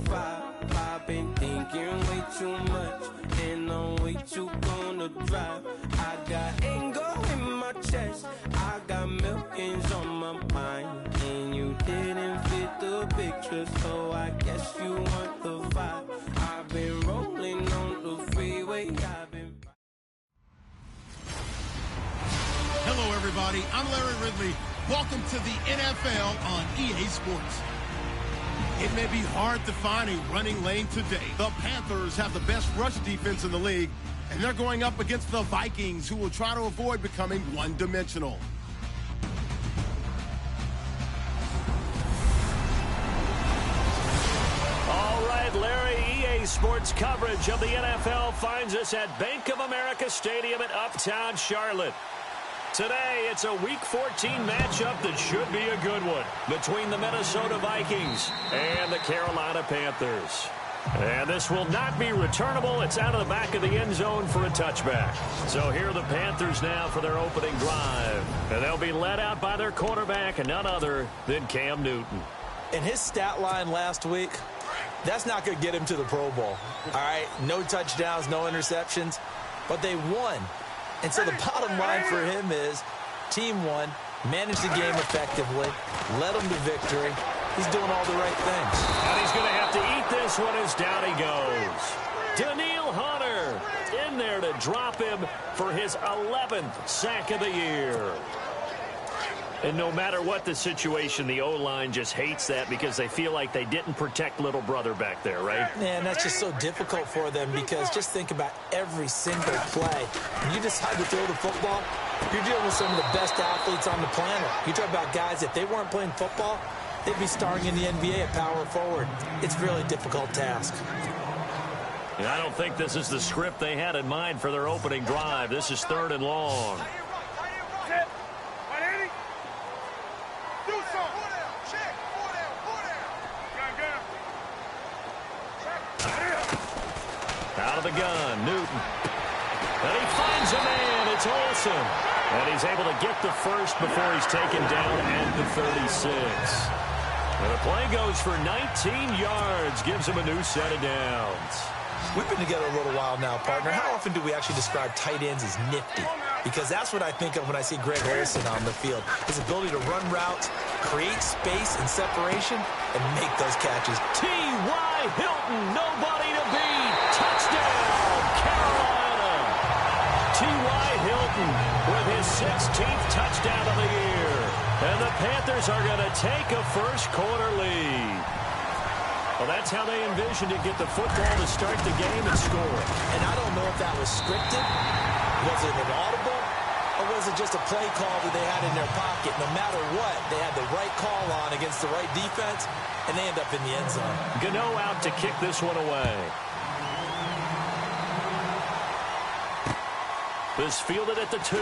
5. I've been thinking way too much, and I'm way too gonna drive. I got anger in my chest, I got millions on my mind, and you didn't fit the picture, so I guess you want the vibe. I've been rolling on the freeway, I've been... Hello, everybody. I'm Larry Ridley. Welcome to the NFL on EA Sports. It may be hard to find a running lane today. The Panthers have the best rush defense in the league, and they're going up against the Vikings, who will try to avoid becoming one-dimensional. All right, Larry, EA Sports coverage of the NFL finds us at Bank of America Stadium in Uptown Charlotte. Today, it's a Week 14 matchup that should be a good one between the Minnesota Vikings and the Carolina Panthers. And this will not be returnable. It's out of the back of the end zone for a touchback. So here are the Panthers now for their opening drive. And they'll be led out by their quarterback, and none other than Cam Newton. And his stat line last week, that's not going to get him to the Pro Bowl. All right, no touchdowns, no interceptions, but they won. And so the bottom line for him is team won, managed the game effectively, led them to victory. He's doing all the right things. And he's going to have to eat this one as down he goes. Danielle Hunter in there to drop him for his 11th sack of the year. And no matter what the situation, the O-line just hates that because they feel like they didn't protect little brother back there, right? Man, that's just so difficult for them because just think about every single play. When you decide to throw the football, you're dealing with some of the best athletes on the planet. You talk about guys, if they weren't playing football, they'd be starring in the NBA at power forward. It's a really difficult task. And I don't think this is the script they had in mind for their opening drive. This is 3rd and long. Out of the gun, Newton. And he finds a man. It's Olsen. And he's able to get the first before he's taken down at the 36. And the play goes for 19 yards. Gives him a new set of downs. We've been together a little while now, partner. How often do we actually describe tight ends as nifty? Because that's what I think of when I see Greg Olsen on the field. His ability to run routes, create space and separation, and make those catches. T.Y. Hilton, nobody to beat. Touchdown, Carolina. T.Y. Hilton with his 16th touchdown of the year. And the Panthers are going to take a first-quarter lead. Well, that's how they envisioned it, get the football to start the game and score. And I don't know if that was scripted, was it an audible, or was it just a play call that they had in their pocket? No matter what, they had the right call on against the right defense, and they end up in the end zone. Gano out to kick this one away. This fielded at the 2.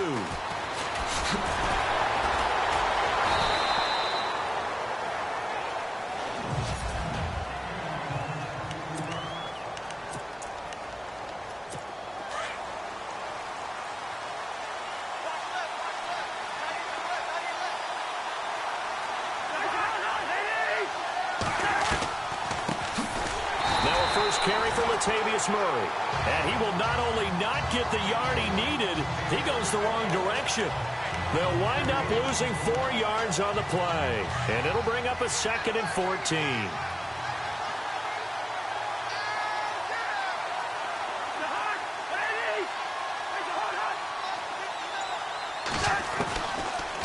Carry for Latavius Murray. And he will not only not get the yard he needed, he goes the wrong direction. They'll wind up losing 4 yards on the play. And it'll bring up a 2nd and 14.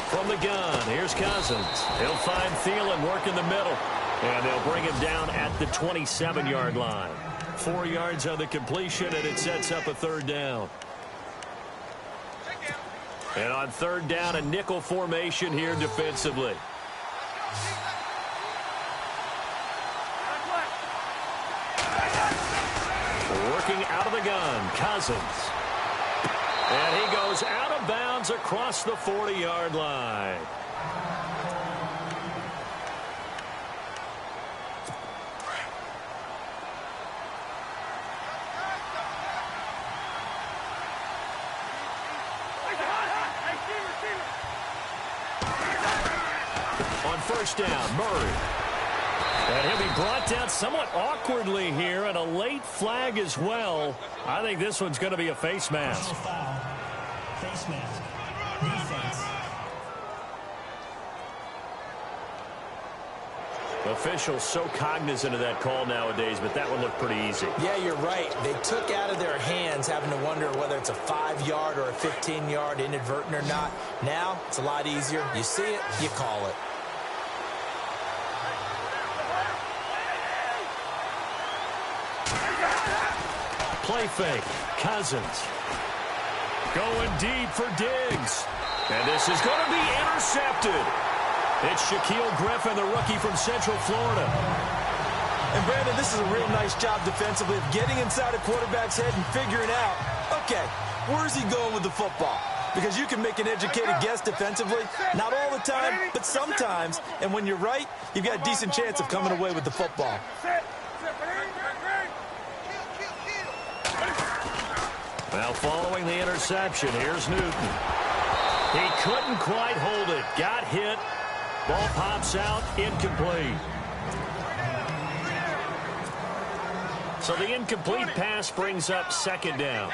From the gun, here's Cousins. He'll find Thielen working the middle. And they'll bring him down at the 27-yard line. 4 yards on the completion, and it sets up a 3rd down. And on 3rd down, a nickel formation here defensively. Working out of the gun, Cousins. And he goes out of bounds across the 40-yard line. On 1st down, Murray. And he'll be brought down somewhat awkwardly here, and a late flag as well. I think this one's going to be a face mask. Foul. Face mask. Defense. Officials so cognizant of that call nowadays, but that one looked pretty easy. Yeah, you're right. They took out of their hands having to wonder whether it's a 5-yard or a 15-yard inadvertent or not. Now, it's a lot easier. You see it, you call it. Play fake. Cousins. Going deep for Diggs. And this is going to be intercepted. It's Shaquille Griffin, the rookie from Central Florida. And, Brandon, this is a real nice job defensively of getting inside a quarterback's head and figuring out, okay, where's he going with the football? Because you can make an educated guess defensively, not all the time, but sometimes. And when you're right, you've got a decent chance of coming away with the football. Now, following the interception, here's Newton. He couldn't quite hold it. Got hit. Ball pops out, incomplete. So the incomplete pass brings up second down.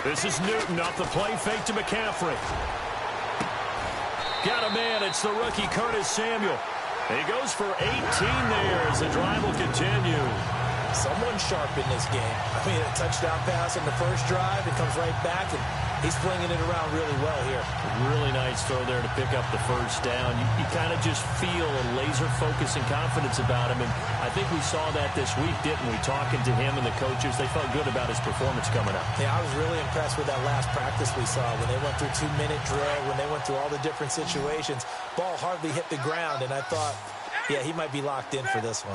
This is Newton off the play fake to McCaffrey. Got a man. It's the rookie Curtis Samuel. He goes for 18 there as the drive will continue. Someone sharp in this game. I mean, a touchdown pass on the first drive. It comes right back, and he's flinging it around really well here. Really nice throw there to pick up the first down. You kind of just feel a laser focus and confidence about him, and I think we saw that this week, didn't we? Talking to him and the coaches, they felt good about his performance coming up. Yeah, I was really impressed with that last practice we saw when they went through 2-minute drill, when they went through all the different situations. Ball hardly hit the ground, and I thought, yeah, he might be locked in for this one.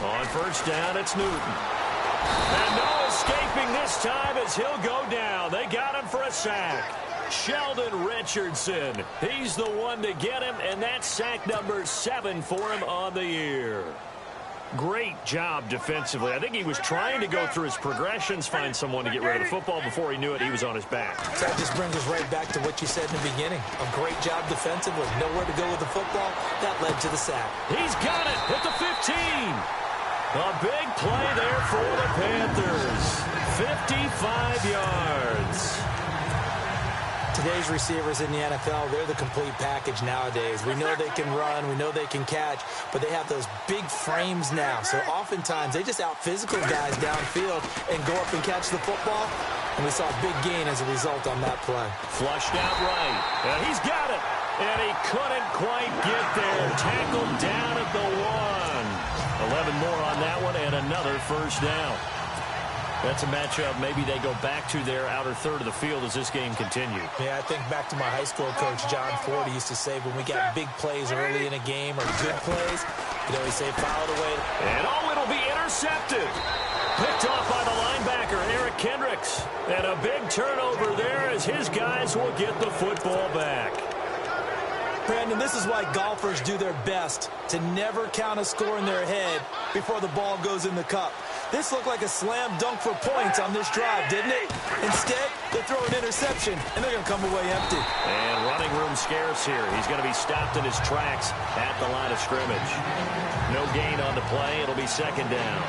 On first down, it's Newton. And no escaping this time as he'll go down. They got him for a sack. Sheldon Richardson. He's the one to get him, and that's sack number 7 for him on the year. Great job defensively. I think he was trying to go through his progressions, find someone to get rid of the football. Before he knew it, he was on his back. So that just brings us right back to what you said in the beginning. A great job defensively. Nowhere to go with the football. That led to the sack. He's got it at the 15. A big play there for the Panthers. 55 yards. Today's receivers in the NFL, they're the complete package nowadays. We know they can run, we know they can catch, but they have those big frames now. So oftentimes they just out-physical guys downfield and go up and catch the football. And we saw a big gain as a result on that play. Flushed out right. And he's got it. And he couldn't quite get there. Tackled down at the 1. 11 more on that one and another first down. That's a matchup maybe they go back to their outer third of the field as this game continues. Yeah, I think back to my high school coach, John Ford. He used to say when we got big plays early in a game or good plays, he'd always say, foul it away. And it'll be intercepted. Picked off by the linebacker, Eric Kendricks. And a big turnover there as his guys will get the football back. Brandon, this is why golfers do their best to never count a score in their head before the ball goes in the cup. This looked like a slam dunk for points on this drive, didn't it? Instead, they throw an interception, and they're going to come away empty. And running room scarce here. He's going to be stopped in his tracks at the line of scrimmage. No gain on the play. It'll be second down.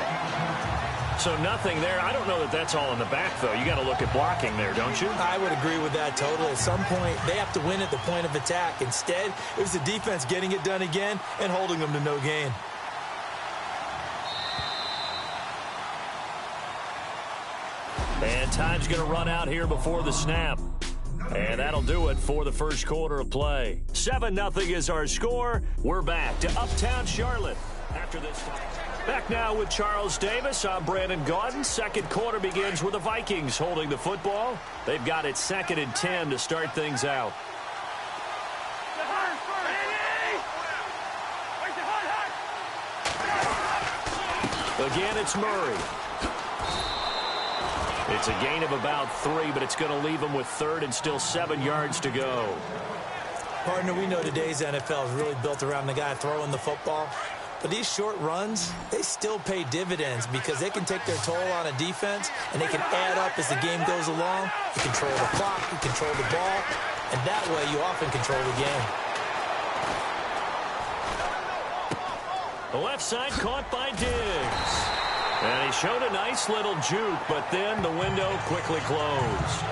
So nothing there. I don't know that that's all in the back, though. You got to look at blocking there, don't you? I would agree with that totally. At some point, they have to win at the point of attack. Instead, it was the defense getting it done again and holding them to no gain. And time's going to run out here before the snap. And that'll do it for the first quarter of play. 7-0 is our score. We're back to Uptown Charlotte after this time. Back now with Charles Davis. I'm Brandon Gaudin. Second quarter begins with the Vikings holding the football. They've got it 2nd and 10 to start things out. Again, it's Murray. It's a gain of about 3, but it's going to leave them with 3rd and still 7 yards to go. Partner, we know today's NFL is really built around the guy throwing the football. But these short runs, they still pay dividends because they can take their toll on a defense, and they can add up as the game goes along. You control the clock, you control the ball, and that way you often control the game. The left side caught by Diggs. And he showed a nice little juke, but then the window quickly closed.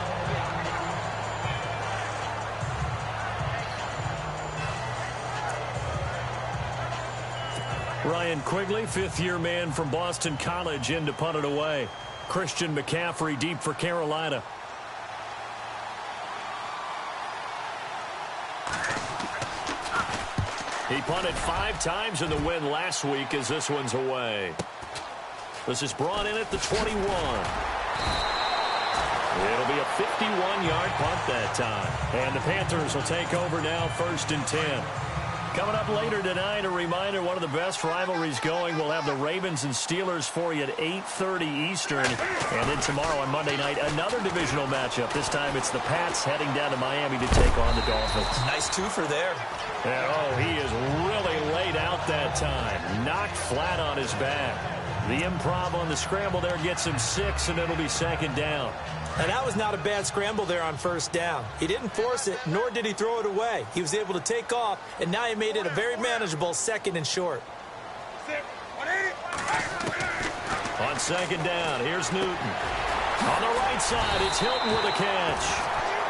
Ryan Quigley, fifth-year man from Boston College, in to punt it away. Christian McCaffrey deep for Carolina. He punted 5 times in the win last week as this one's away. This is brought in at the 21. It'll be a 51-yard punt that time. And the Panthers will take over now, 1st and 10. Coming up later tonight, a reminder, one of the best rivalries going. We'll have the Ravens and Steelers for you at 8:30 Eastern. And then tomorrow on Monday night, another divisional matchup. This time it's the Pats heading down to Miami to take on the Dolphins. Nice twofer there. And, oh, he is really laid out that time. Knocked flat on his back. The improv on the scramble there gets him 6, and it'll be 2nd down. And that was not a bad scramble there on 1st down. He didn't force it, nor did he throw it away. He was able to take off, and now he made it a very manageable 2nd and short. On 2nd down, here's Newton. On the right side, it's Hilton with a catch.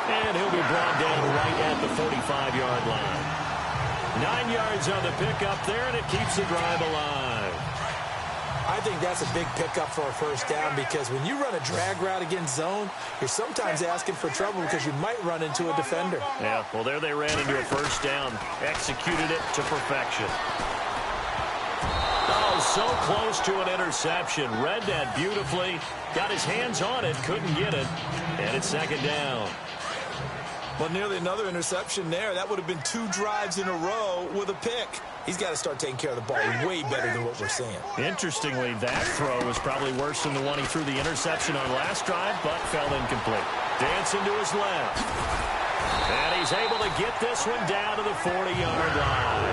And he'll be brought down right at the 45-yard line. 9 yards on the pickup there, and it keeps the drive alive. I think that's a big pickup for a 1st down because when you run a drag route against zone, you're sometimes asking for trouble because you might run into a defender. Yeah, well, there they ran into a 1st down. Executed it to perfection. Oh, so close to an interception. Read that beautifully. Got his hands on it, couldn't get it. And it's 2nd down. Well, nearly another interception there. That would have been 2 drives in a row with a pick. He's got to start taking care of the ball way better than what we're seeing. Interestingly, that throw was probably worse than the one he threw the interception on last drive, but fell incomplete. Dancing to his left. And he's able to get this one down to the 40-yard line.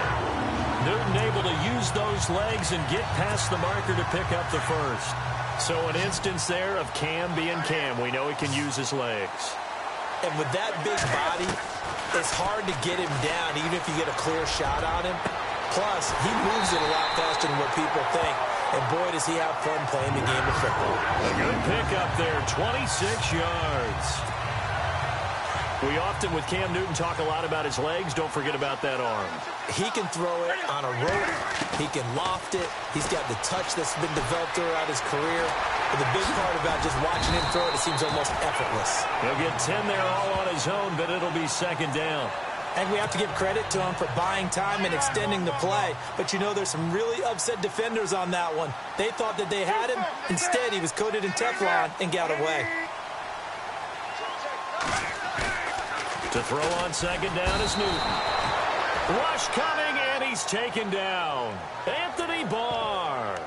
Newton able to use those legs and get past the marker to pick up the 1st. So an instance there of Cam being Cam. We know he can use his legs. And with that big body, it's hard to get him down, even if you get a clear shot on him. Plus, he moves it a lot faster than what people think. And boy, does he have fun playing the game of football. A good pickup there, 26 yards. We often, with Cam Newton, talk a lot about his legs. Don't forget about that arm. He can throw it on a rope. He can loft it. He's got the touch that's been developed throughout his career. But the big part about just watching him throw it, it seems almost effortless. He'll get 10 there all on his own, but it'll be 2nd down. And we have to give credit to him for buying time and extending the play. But, you know, there's some really upset defenders on that one. They thought that they had him. Instead, he was coated in Teflon and got away. To throw on 2nd down is Newton. Rush coming, and he's taken down. Anthony Barr.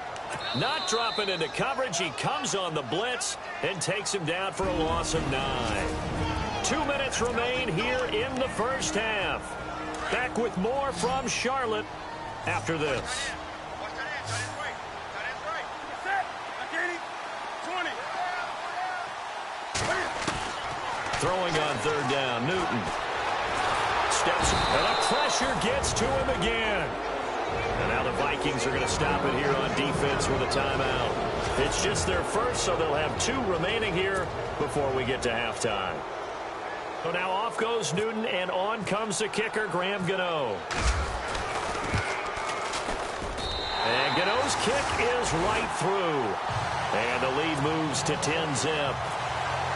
Not dropping into coverage. He comes on the blitz and takes him down for a loss of 9. 2 minutes remain here in the 1st half. Back with more from Charlotte after this. Throwing on 3rd down, Newton. Steps, and the pressure gets to him again. And now the Vikings are going to stop it here on defense with a timeout. It's just their 1st, so they'll have 2 remaining here before we get to halftime. So now off goes Newton, and on comes the kicker, Graham Gano. And Gano's kick is right through. And the lead moves to 10-zip.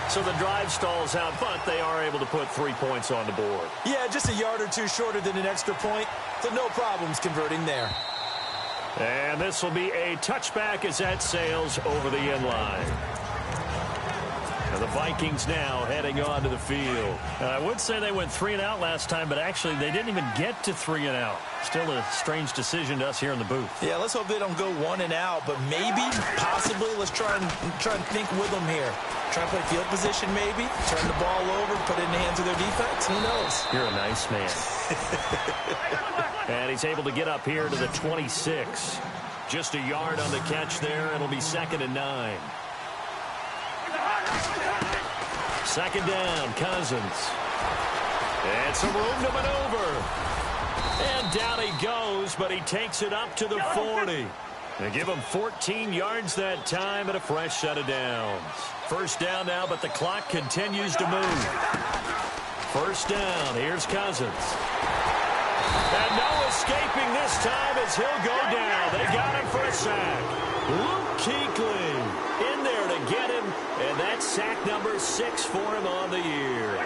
So the drive stalls out, but they are able to put 3 points on the board. Yeah, just a yard or 2 shorter than an extra point, so no problems converting there. And this will be a touchback as that sails over the end line. And the Vikings now heading on to the field. I would say they went 3 and out last time, but actually they didn't even get to 3 and out. Still a strange decision to us here in the booth. Yeah, let's hope they don't go 1 and out, but maybe, possibly, let's try and think with them here. Try and play field position maybe, turn the ball over, put it in the hands of their defense. Who knows? You're a nice man. And he's able to get up here to the 26. Just a yard on the catch there. It'll be 2nd and 9. 2nd down, Cousins. And some room to maneuver. And down he goes, but he takes it up to the 40. They give him 14 yards that time and a fresh set of downs. 1st down now, but the clock continues to move. 1st down, here's Cousins. And no escaping this time as he'll go down. They got him for a sack. Luke Kuechly in there to get him, and that's sack number 6 for him on the year.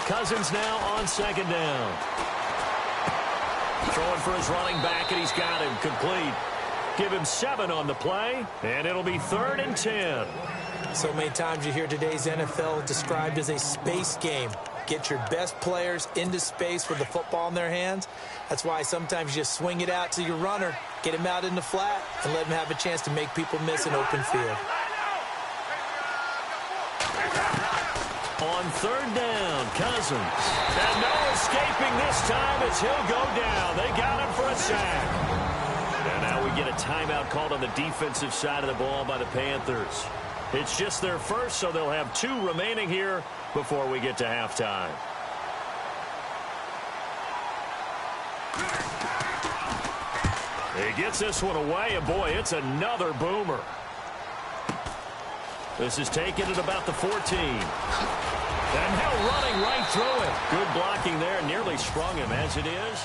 Cousins now on 2nd down. Throwing for his running back, and he's got him complete. Give him 7 on the play, and it'll be 3rd and 10. So many times you hear today's NFL described as a space game. Get your best players into space with the football in their hands. That's why sometimes you just swing it out to your runner, get him out in the flat, and let him have a chance to make people miss an open field. On 3rd down, Cousins. And no escaping this time as he'll go down. They got him for a sack. And now we get a timeout called on the defensive side of the ball by the Panthers. It's just their first, so they'll have 2 remaining here before we get to halftime. He gets this one away, and boy, it's another boomer. This is taken at about the 14. And now running right through it. Good blocking there. Nearly sprung him as it is.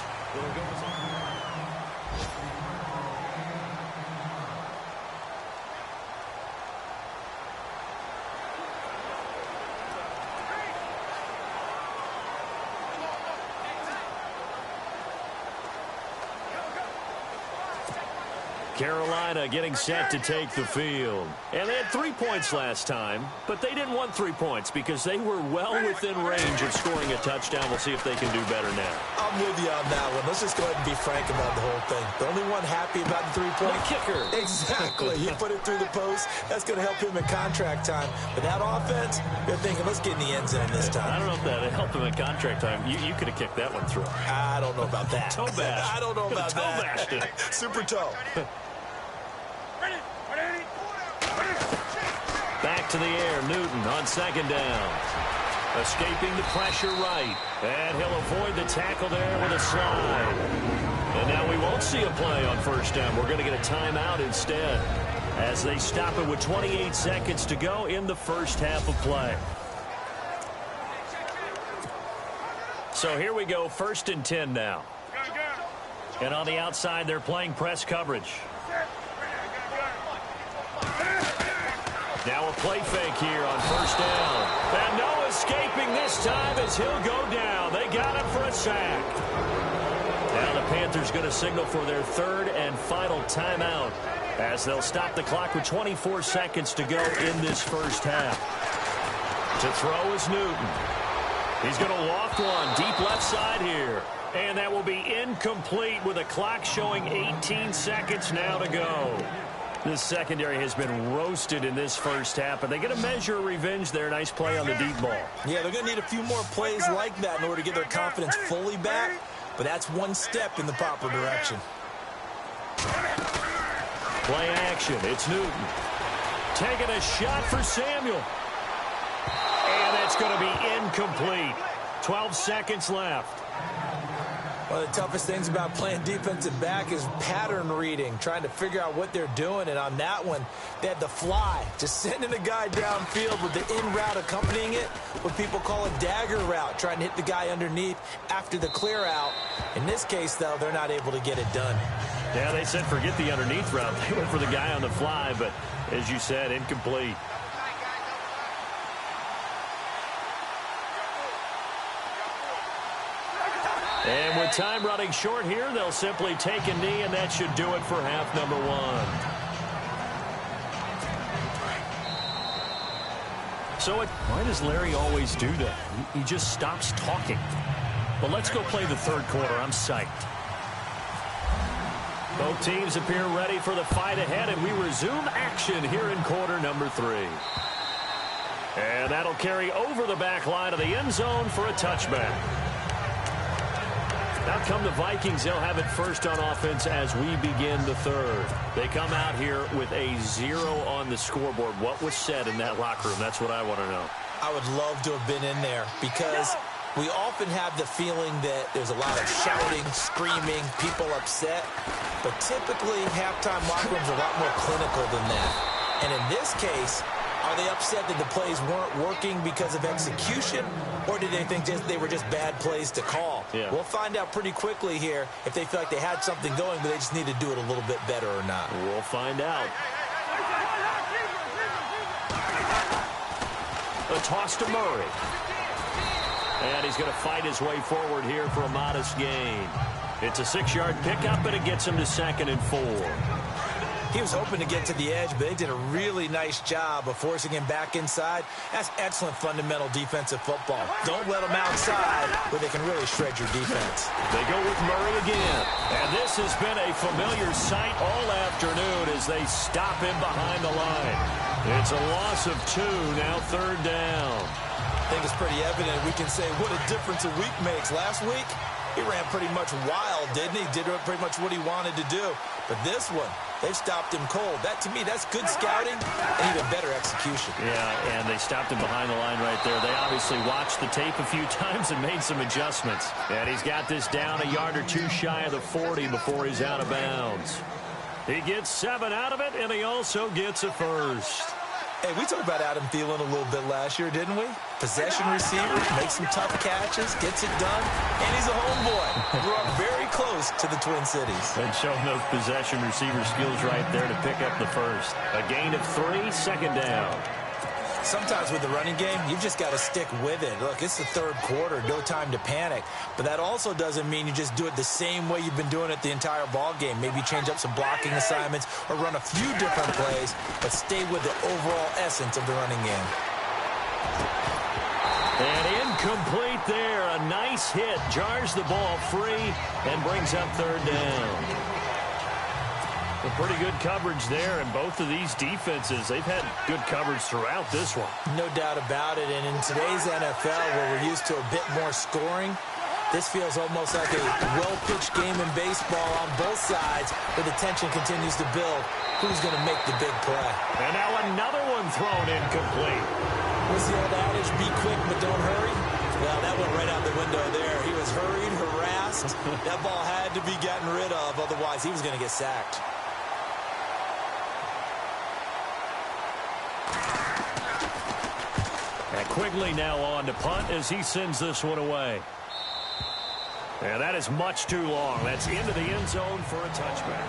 Carolina getting set to take the field. And they had 3 points last time, but they didn't want 3 points because they were well within range of scoring a touchdown. We'll see if they can do better now. I'm with you on that one. Let's just go ahead and be frank about the whole thing. The only one happy about the 3-point kicker. Exactly. He put it through the post. That's going to help him in contract time. But that offense, they're thinking, let's get in the end zone this time. I don't know if that helped him in contract time. You could have kicked that one through. I don't know about that. Toe bash. I don't know about toe that. Bashed it. Super toe. Back to the air, Newton on 2nd down. Escaping the pressure right. And he'll avoid the tackle there with a slide. And now we won't see a play on 1st down. We're going to get a timeout instead as they stop it with 28 seconds to go in the first half of play. So here we go, 1st and 10 now. And on the outside, they're playing press coverage. Now a play fake here on 1st down. And no escaping this time as he'll go down. They got him for a sack. Now the Panthers going to signal for their 3rd and final timeout as they'll stop the clock with 24 seconds to go in this first half. To throw is Newton. He's going to loft one deep left side here. And that will be incomplete with the clock showing 18 seconds now to go. This secondary has been roasted in this first half, but they get a measure of revenge there. Nice play on the deep ball. Yeah, they're going to need a few more plays like that in order to get their confidence fully back, but that's one step in the proper direction. Play action. It's Newton. Taking a shot for Samuel. And it's going to be incomplete. 12 seconds left. One of the toughest things about playing defensive back is pattern reading, trying to figure out what they're doing. And on that one, they had the fly, just sending the guy downfield with the in route accompanying it, what people call a dagger route, trying to hit the guy underneath after the clear out. In this case, though, they're not able to get it done. Yeah, they said forget the underneath route. They went for the guy on the fly, but as you said, incomplete. And with time running short here, they'll simply take a knee, and that should do it for half number 1. So why does Larry always do that? He just stops talking. But let's go play the third quarter. I'm psyched. Both teams appear ready for the fight ahead, and we resume action here in quarter number 3. And that'll carry over the back line of the end zone for a touchback. Out come the Vikings. They'll have it first on offense as we begin the third. They come out here with a 0 on the scoreboard. What was said in that locker room? That's what I want to know. I would love to have been in there because we often have the feeling that there's a lot of shouting, screaming, people upset. But typically, halftime locker rooms are a lot more clinical than that. And in this case, are they upset that the plays weren't working because of execution, or did they think they were just bad plays to call? Yeah. We'll find out pretty quickly here if they feel like they had something going, but they just need to do it a little bit better or not. We'll find out. A toss to Murray. And he's going to fight his way forward here for a modest gain. It's a 6-yard pickup, and it gets him to 2nd and 4. He was hoping to get to the edge, but they did a really nice job of forcing him back inside. That's excellent fundamental defensive football. Don't let them outside where they can really shred your defense. They go with Murray again. And this has been a familiar sight all afternoon as they stop him behind the line. It's a loss of 2, now 3rd down. I think it's pretty evident. We can say what a difference a week makes. Last week, he ran pretty much wild, didn't he? Did pretty much what he wanted to do. But this one, they've stopped him cold. That, to me, that's good scouting and even better execution. Yeah, and they stopped him behind the line right there. They obviously watched the tape a few times and made some adjustments. And he's got this down a yard or 2 shy of the 40 before he's out of bounds. He gets 7 out of it, and he also gets a first. Hey, we talked about Adam Thielen a little bit last year, didn't we? Possession receiver, makes some tough catches, gets it done, and he's a homeboy. Grew up very close to the Twin Cities. And showing those possession receiver skills right there to pick up the first. A gain of 3, 2nd down. Sometimes with the running game, you've just got to stick with it. Look, it's the third quarter, no time to panic. But that also doesn't mean you just do it the same way you've been doing it the entire ball game. Maybe change up some blocking assignments or run a few different plays, but stay with the overall essence of the running game. And incomplete there. A nice hit. Jars the ball free and brings up 3rd down. A pretty good coverage there, and both of these defenses, they've had good coverage throughout this one. No doubt about it, and in today's NFL, where we're used to a bit more scoring, this feels almost like a well-pitched game in baseball on both sides, where the tension continues to build. Who's going to make the big play? And now another one thrown incomplete. What's the old adage, be quick but don't hurry? Well, that went right out the window there. He was hurried, harassed. That ball had to be gotten rid of, otherwise he was going to get sacked. And Quigley now on to punt as he sends this one away. And that is much too long. That's into the end zone for a touchback.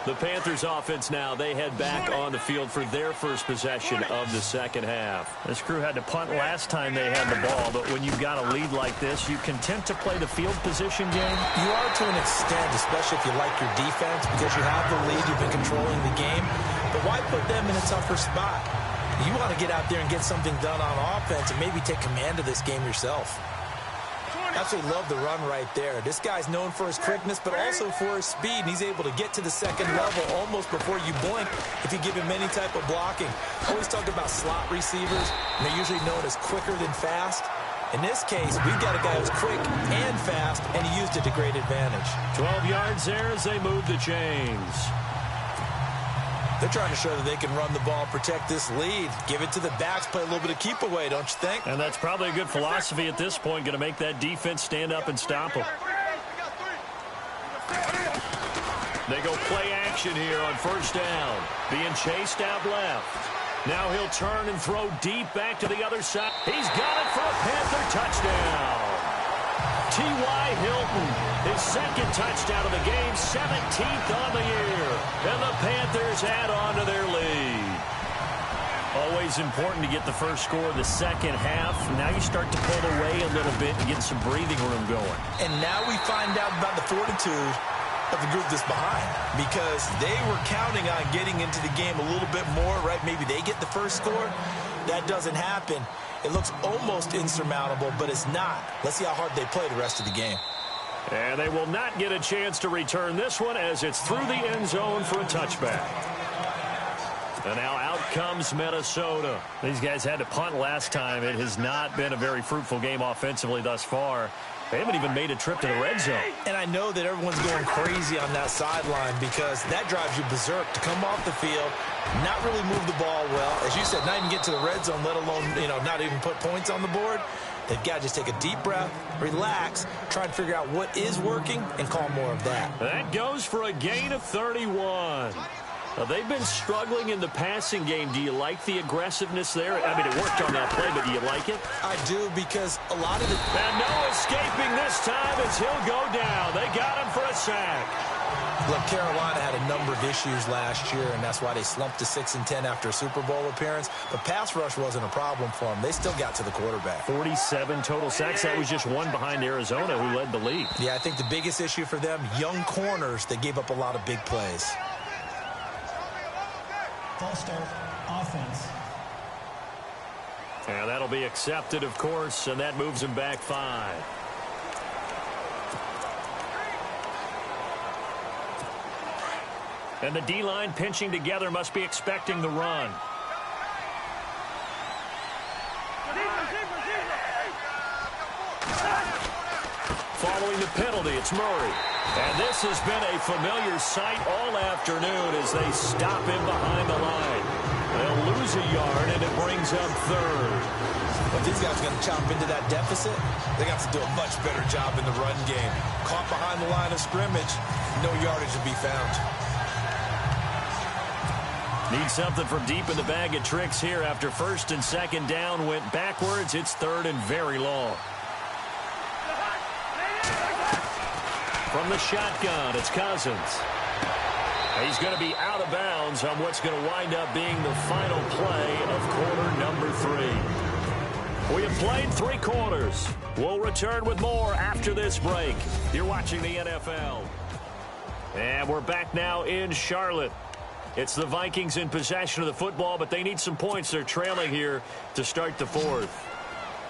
The Panthers offense now, they head back on the field for their first possession of the second half. This crew had to punt last time they had the ball, but when you've got a lead like this, you content to play the field position game? You are to an extent, especially if you like your defense, because you have the lead, you've been controlling the game. But why put them in a tougher spot? You want to get out there and get something done on offense and maybe take command of this game yourself. Absolutely love the run right there. This guy's known for his quickness, but also for his speed. He's able to get to the second level almost before you blink if you give him any type of blocking. Always talk about slot receivers, and they're usually known as quicker than fast. In this case, we've got a guy who's quick and fast, and he used it to great advantage. 12 yards there as they move the chains. They're trying to show that they can run the ball, protect this lead. Give it to the backs, play a little bit of keep away, don't you think? And that's probably a good philosophy at this point, going to make that defense stand up and stop them. They go play action here on first down. Being chased out left. Now he'll turn and throw deep back to the other side. He's got it for a Panther touchdown. T.Y. Hilton, his second touchdown of the game, 17th on the year. And the Panthers add on to their lead. Always important to get the first score of the second half. Now you start to pull away a little bit and get some breathing room going. And now we find out about the fortitude of the group that's behind because they were counting on getting into the game a little bit more, right? Maybe they get the first score. That doesn't happen. It looks almost insurmountable, but it's not. Let's see how hard they play the rest of the game. And they will not get a chance to return this one as it's through the end zone for a touchback. And now out comes Minnesota. These guys had to punt last time. It has not been a very fruitful game offensively thus far. They haven't even made a trip to the red zone. And I know that everyone's going crazy on that sideline because that drives you berserk to come off the field, not really move the ball well. As you said, not even get to the red zone, let alone, not even put points on the board. They've got to just take a deep breath, relax, try and figure out what is working, and call more of that. That goes for a gain of 31. They've been struggling in the passing game. Do you like the aggressiveness there? I mean, it worked on that play, but do you like it? I do because a lot of it... And no escaping this time as he'll go down. They got him for a sack. Look, Carolina had a number of issues last year, and that's why they slumped to 6-10 after a Super Bowl appearance. But pass rush wasn't a problem for them. They still got to the quarterback. 47 total sacks. That was just one behind Arizona, who led the league. Yeah, I think the biggest issue for them, young corners, they gave up a lot of big plays. False start, offense. And that'll be accepted, of course, and that moves him back 5. And the D-line pinching together must be expecting the run. Following the penalty, it's Murray. And this has been a familiar sight all afternoon as they stop him behind the line. They'll lose a yard, and it brings up 3rd. But these guys are going to chop into that deficit. They got to do a much better job in the run game. Caught behind the line of scrimmage, no yardage to be found. Need something from deep in the bag of tricks here after 1st and 2nd down went backwards. It's 3rd and very long. From the shotgun, it's Cousins. He's going to be out of bounds on what's going to wind up being the final play of quarter number 3. We have played 3 quarters. We'll return with more after this break. You're watching the NFL. And we're back now in Charlotte. It's the Vikings in possession of the football, but they need some points. They're trailing here to start the 4th.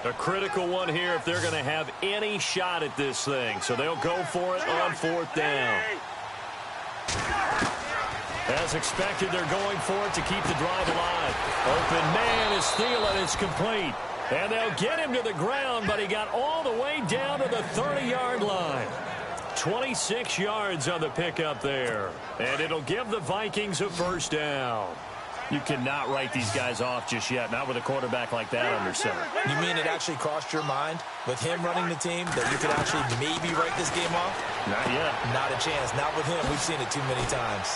A critical one here if they're going to have any shot at this thing. So they'll go for it on 4th down. As expected, they're going for it to keep the drive alive. Open man is Thielen. It's complete. And they'll get him to the ground, but he got all the way down to the 30-yard line. 26 yards on the pickup there. And it'll give the Vikings a 1st down. You cannot write these guys off just yet, not with a quarterback like that under center. You mean it actually crossed your mind with him running the team that you could actually maybe write this game off? Not yet. Not a chance. Not with him. We've seen it too many times.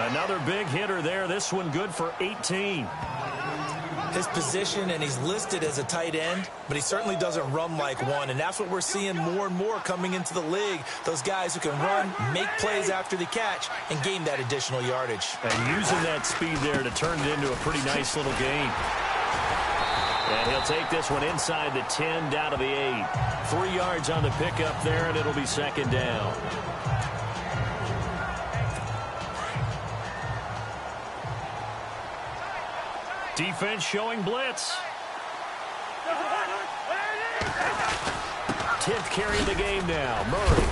Another big hitter there. This one good for 18. His position, and he's listed as a tight end, but he certainly doesn't run like one, and that's what we're seeing more and more coming into the league. Those guys who can run, make plays after the catch, and gain that additional yardage. And using that speed there to turn it into a pretty nice little gain. And he'll take this one inside the 10 down to the 8. 3 yards on the pickup there, and it'll be 2nd down. Defense showing blitz. 10th carry of the game now, Murray.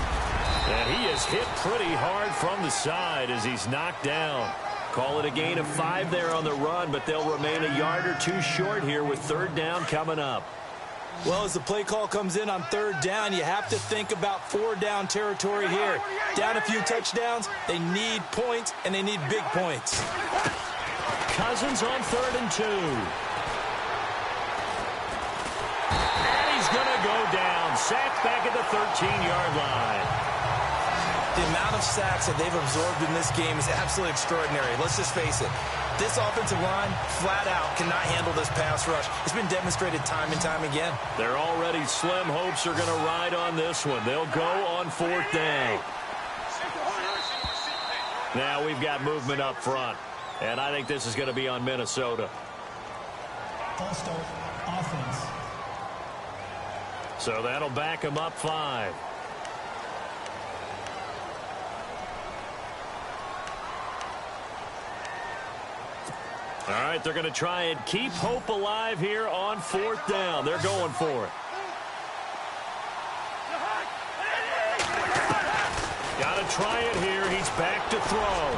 And he is hit pretty hard from the side as he's knocked down. Call it a gain of 5 there on the run, but they'll remain a yard or 2 short here with 3rd down coming up. Well, as the play call comes in on 3rd down, you have to think about 4-down territory here. Down a few touchdowns, they need points, and they need big points. Cousins on 3rd and 2. And he's going to go down. Sacked back at the 13-yard line. The amount of sacks that they've absorbed in this game is absolutely extraordinary. Let's just face it. This offensive line, flat out, cannot handle this pass rush. It's been demonstrated time and time again. Their already slim hopes are going to ride on this one. They'll go on 4th down. Now we've got movement up front. And I think this is going to be on Minnesota. False start, offense. So that'll back them up 5. All right, they're going to try and keep hope alive here on 4th down. They're going for it. Got to try it here. He's back to throw.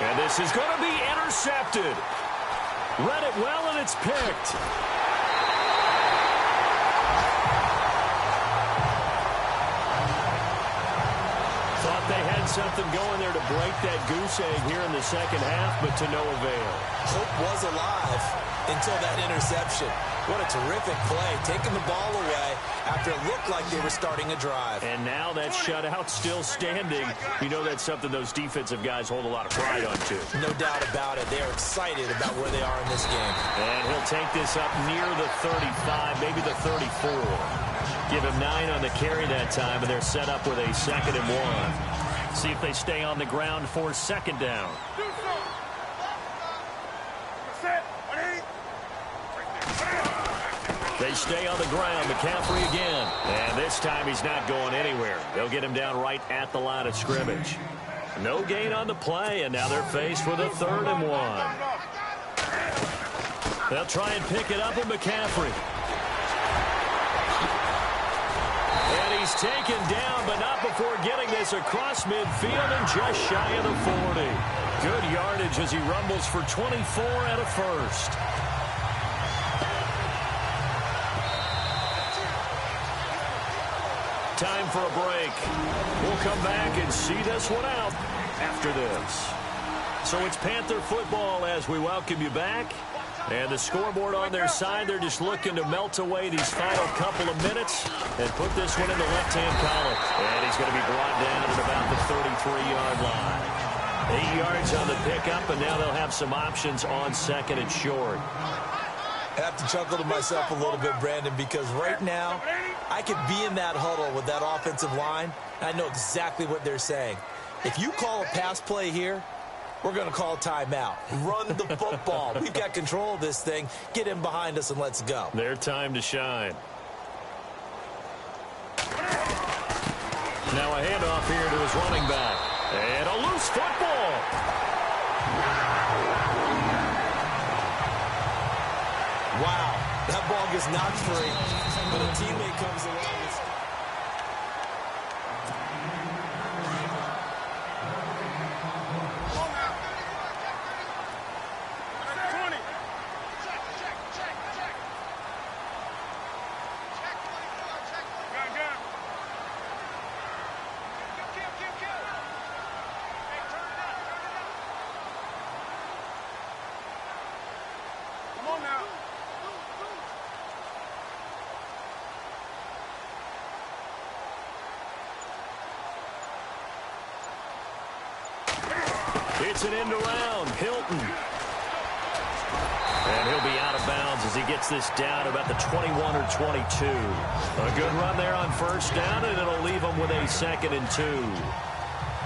And this is going to be intercepted. Read it well, and it's picked. Thought they had something going there to break that goose egg here in the second half, but to no avail. Hope was alive until that interception. What a terrific play, taking the ball away after it looked like they were starting a drive. And now that shutout still standing. You know that's something those defensive guys hold a lot of pride on, too. No doubt about it. They're excited about where they are in this game. And he'll take this up near the 35, maybe the 34. Give him 9 on the carry that time, and they're set up with a 2nd and 1. See if they stay on the ground for 2nd down. They stay on the ground. McCaffrey again. And this time he's not going anywhere. They'll get him down right at the line of scrimmage. No gain on the play, and now they're faced with a 3rd and 1. They'll try and pick it up with McCaffrey. And he's taken down, but not before getting this across midfield and just shy of the 40. Good yardage as he rumbles for 24 and a first. Time for a break. We'll come back and see this one out after this. So it's Panther football as we welcome you back. And the scoreboard on their side, they're just looking to melt away these final couple of minutes and put this one in the left-hand column. And he's going to be brought down at about the 33-yard line. 8 yards on the pickup, and now they'll have some options on 2nd and short. I have to chuckle to myself a little bit, Brandon, because right now I could be in that huddle with that offensive line, and I know exactly what they're saying. If you call a pass play here, we're going to call timeout. Run the football. We've got control of this thing. Get in behind us and let's go. Their time to shine. Now a handoff here to his running back. And a loose football. Wow, that ball gets knocked free, but a teammate comes along and... It's an end around. Hilton. And he'll be out of bounds as he gets this down about the 21 or 22. A good run there on 1st down, and it'll leave them with a 2nd and 2.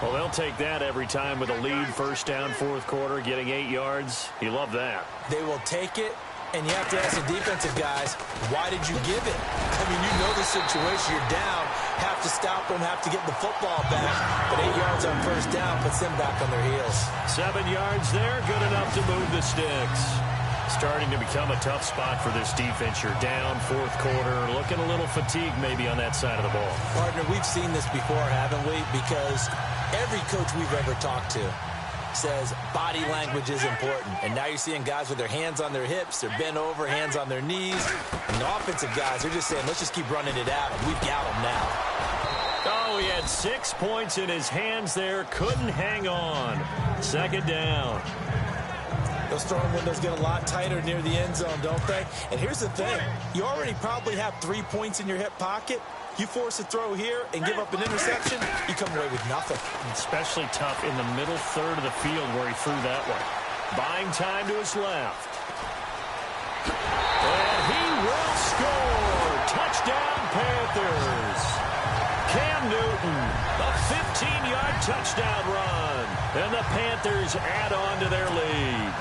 Well, they'll take that every time with a lead. 1st down, 4th quarter, getting 8 yards. You love that. They will take it, and you have to ask the defensive guys, why did you give it? I mean, you know the situation. You're down, have to stop them, have to get the football back. But 8 yards on 1st down puts them back on their heels. 7 yards there, good enough to move the sticks. Starting to become a tough spot for this defense. You're down, 4th quarter, looking a little fatigued maybe on that side of the ball. Partner, we've seen this before, haven't we? Because every coach we've ever talked to says body language is important. And now you're seeing guys with their hands on their hips, they're bent over, hands on their knees. And the offensive guys, they're just saying, let's just keep running it out. We've got them now. Oh, he had 6 points in his hands there. Couldn't hang on. 2nd down. Those throwing windows get a lot tighter near the end zone, don't they? And here's the thing. You already probably have 3 points in your hip pocket. You force a throw here and give up an interception, you come away with nothing. Especially tough in the middle third of the field where he threw that one. Buying time to his left. And he will score. Touchdown, Panthers. Cam Newton, a 15-yard touchdown run. And the Panthers add on to their lead.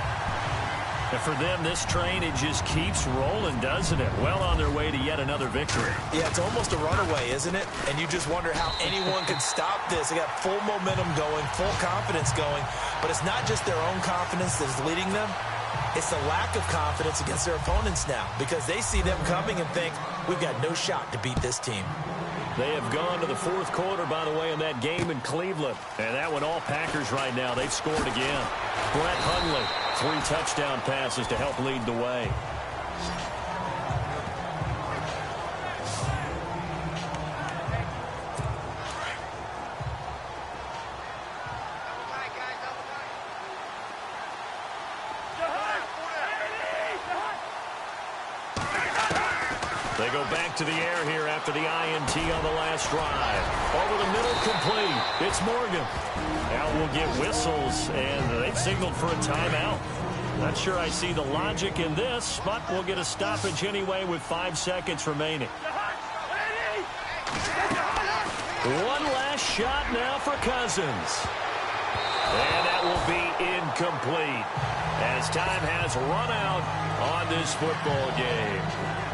And for them, this train, it just keeps rolling, doesn't it? Well on their way to yet another victory. Yeah, it's almost a runaway, isn't it? And you just wonder how anyone could stop this. They got full momentum going, full confidence going. But it's not just their own confidence that's leading them. It's the lack of confidence against their opponents now because they see them coming and think, we've got no shot to beat this team. They have gone to the fourth quarter, by the way, in that game in Cleveland. And that one all Packers right now. They've scored again. Brett Hundley, 3 touchdown passes to help lead the way. They go back to the air here after the INT on the last drive. Over the middle, complete. It's Morgan. Now we'll get whistles, and they've signaled for a timeout. Not sure I see the logic in this, but we'll get a stoppage anyway with 5 seconds remaining. One last shot now for Cousins. And that will be incomplete as time has run out on this football game.